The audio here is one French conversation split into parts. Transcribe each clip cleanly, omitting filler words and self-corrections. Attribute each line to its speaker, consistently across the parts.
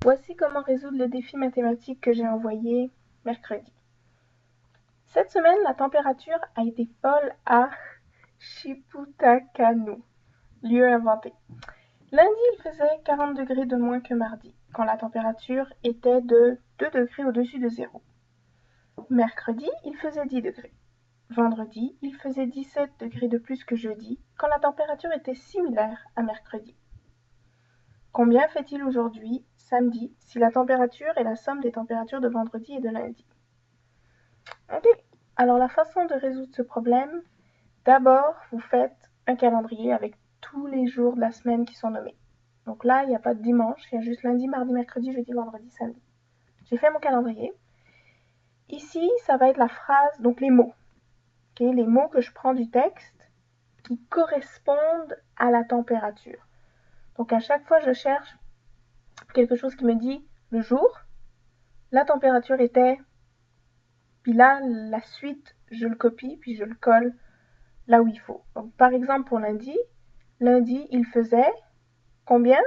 Speaker 1: Voici comment résoudre le défi mathématique que j'ai envoyé mercredi. Cette semaine, la température a été folle à Shibutakano, lieu inventé. Lundi, il faisait 40 degrés de moins que mardi, quand la température était de 2 degrés au-dessus de zéro. Mercredi, il faisait 10 degrés. Vendredi, il faisait 17 degrés de plus que jeudi, quand la température était similaire à mercredi. Combien fait-il aujourd'hui, samedi, si la température est la somme des températures de vendredi et de lundi? Ok, alors la façon de résoudre ce problème, d'abord, vous faites un calendrier avec tous les jours de la semaine qui sont nommés. Donc là, il n'y a pas de dimanche, il y a juste lundi, mardi, mercredi, jeudi, vendredi, samedi. J'ai fait mon calendrier. Ici, ça va être la phrase, donc les mots. Okay, les mots que je prends du texte qui correspondent à la température. Donc à chaque fois, je cherche quelque chose qui me dit le jour, la température était, puis là, la suite, je le copie, puis je le colle là où il faut. Donc, par exemple, pour lundi, il faisait combien?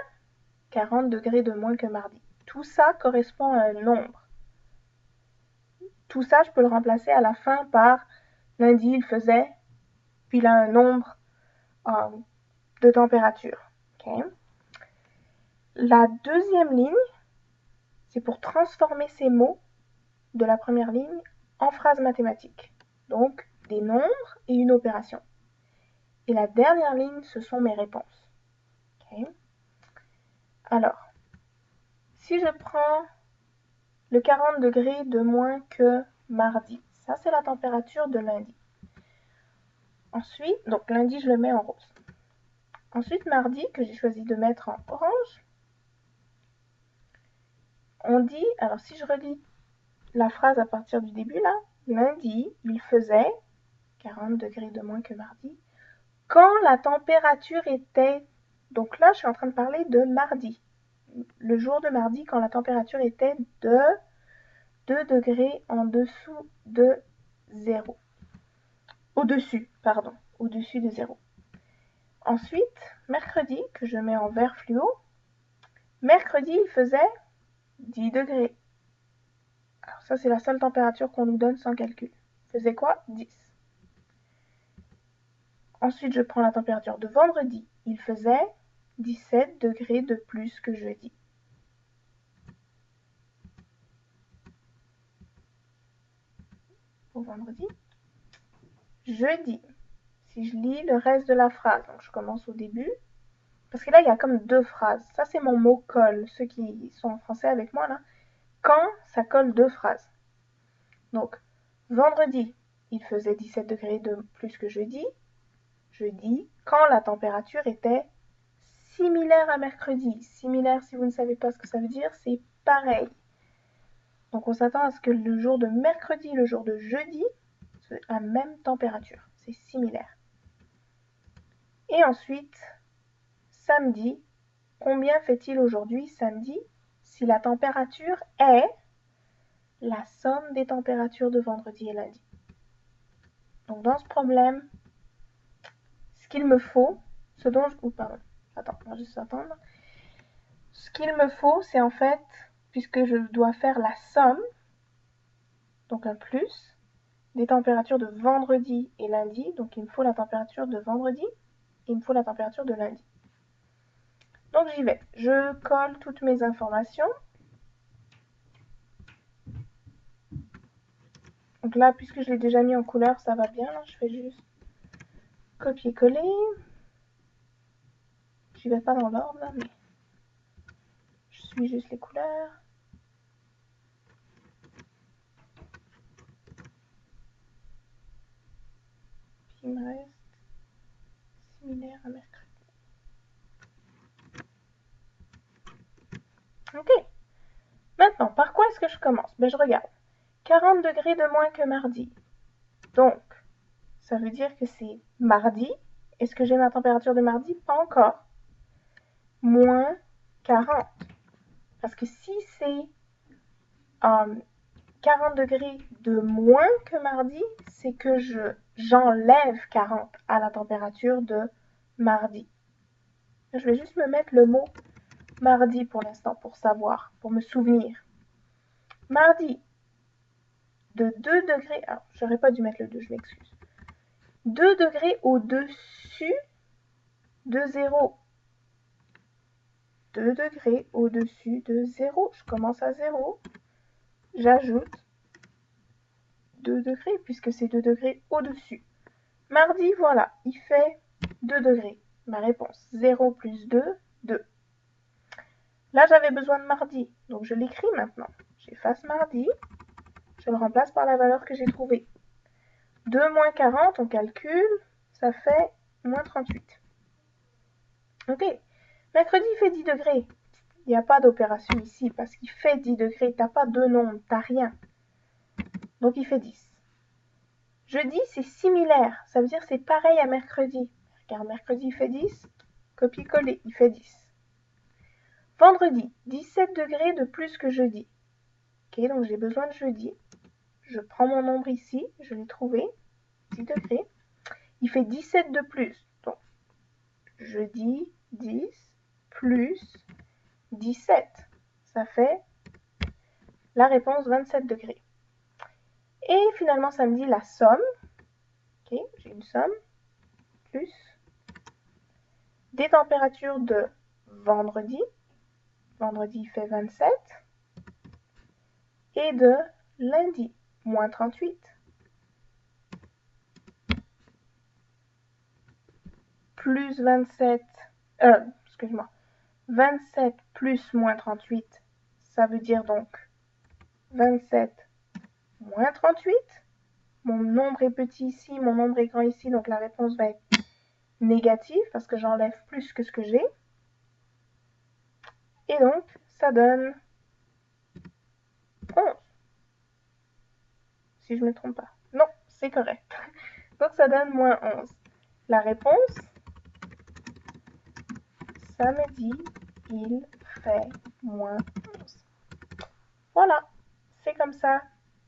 Speaker 1: 40 degrés de moins que mardi. Tout ça correspond à un nombre. Tout ça, je peux le remplacer à la fin par lundi, il faisait, puis là, un nombre de température. Okay. La deuxième ligne, c'est pour transformer ces mots de la première ligne en phrases mathématiques. Donc, des nombres et une opération. Et la dernière ligne, ce sont mes réponses. Okay. Alors, si je prends le 40 degrés de moins que mardi, ça c'est la température de lundi. Ensuite, donc lundi je le mets en rose. Ensuite, mardi, que j'ai choisi de mettre en orange, on dit, alors si je relis la phrase à partir du début là, lundi, il faisait 40 degrés de moins que mardi, quand la température était, donc là je suis en train de parler de mardi, le jour de mardi quand la température était de 2 degrés en dessous de 0. Au-dessus de 0. Ensuite, mercredi, que je mets en vert fluo, mercredi il faisait 10 degrés. Alors ça c'est la seule température qu'on nous donne sans calcul. Il faisait quoi? 10. Ensuite, je prends la température de vendredi. Il faisait 17 degrés de plus que jeudi. Pour vendredi. Jeudi, si je lis le reste de la phrase, donc je commence au début, parce que là, il y a comme deux phrases. Ça, c'est mon mot colle. Ceux qui sont en français avec moi, là. Quand, ça colle deux phrases. Donc, vendredi, il faisait 17 degrés de plus que jeudi. Jeudi, quand la température était similaire à mercredi. Similaire, si vous ne savez pas ce que ça veut dire, c'est pareil. Donc on s'attend à ce que le jour de mercredi et le jour de jeudi c'est la même température. C'est similaire. Et ensuite, samedi, combien fait-il aujourd'hui samedi si la température est la somme des températures de vendredi et lundi? Donc dans ce problème, ce qu'il me faut, ce dont je... Oh, pardon. Attends, on va juste attendre. Ce qu'il me faut, c'est en fait, puisque je dois faire la somme, donc un plus, des températures de vendredi et lundi. Donc il me faut la température de vendredi et il me faut la température de lundi. Donc j'y vais. Je colle toutes mes informations. Donc là, puisque je l'ai déjà mis en couleur, ça va bien. Je fais juste copier-coller. J'y vais pas dans l'ordre, mais je suis juste les couleurs. Puis il me reste similaire à mercredi. Ok. Maintenant, par quoi est-ce que je commence? Je regarde. 40 degrés de moins que mardi. Donc, ça veut dire que c'est mardi. Est-ce que j'ai ma température de mardi? Pas encore. Moins 40. Parce que si c'est 40 degrés de moins que mardi, c'est que j'enlève 40 à la température de mardi. Je vais juste me mettre le mot mardi pour l'instant, pour savoir, pour me souvenir. Mardi, de 2 degrés, alors j'aurais pas dû mettre le 2, je m'excuse. 2 degrés au-dessus de 0. 2 degrés au-dessus de 0. Je commence à 0. J'ajoute 2 degrés puisque c'est 2 degrés au-dessus. Mardi, voilà, il fait 2 degrés. Ma réponse, 0 plus 2, 2. Là, j'avais besoin de mardi, donc je l'écris maintenant. J'efface mardi, je le remplace par la valeur que j'ai trouvée. 2 moins 40, on calcule, ça fait moins 38. Ok, mercredi, il fait 10 degrés. Il n'y a pas d'opération ici parce qu'il fait 10 degrés. Tu n'as pas deux nombres, tu n'as rien. Donc, il fait 10. Jeudi, c'est similaire. Ça veut dire c'est pareil à mercredi. Regarde, mercredi, il fait 10. Copier-coller, il fait 10. Vendredi, 17 degrés de plus que jeudi. Ok, donc j'ai besoin de jeudi. Je prends mon nombre ici, je l'ai trouvé. 10 degrés. Il fait 17 de plus. Donc, jeudi, 10 plus 17. Ça fait la réponse 27 degrés. Et finalement, samedi, la somme. Ok, j'ai une somme. Plus des températures de vendredi. Vendredi, il fait 27. Et de lundi, moins 38. Plus 27. Excuse-moi. 27 plus moins 38. Ça veut dire donc 27 moins 38. Mon nombre est petit ici, mon nombre est grand ici, donc la réponse va être négative parce que j'enlève plus que ce que j'ai. Et donc, ça donne 11. Si je ne me trompe pas. Non, c'est correct. Donc, ça donne moins 11. La réponse, samedi, il fait moins 11. Voilà, c'est comme ça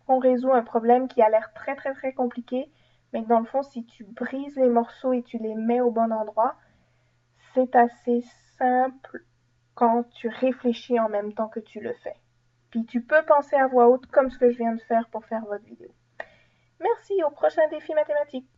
Speaker 1: qu'on résout un problème qui a l'air très très très compliqué, mais que dans le fond, si tu brises les morceaux et tu les mets au bon endroit, c'est assez simple quand tu réfléchis en même temps que tu le fais. Puis tu peux penser à voix haute comme ce que je viens de faire pour faire votre vidéo. Merci, au prochain défi mathématique.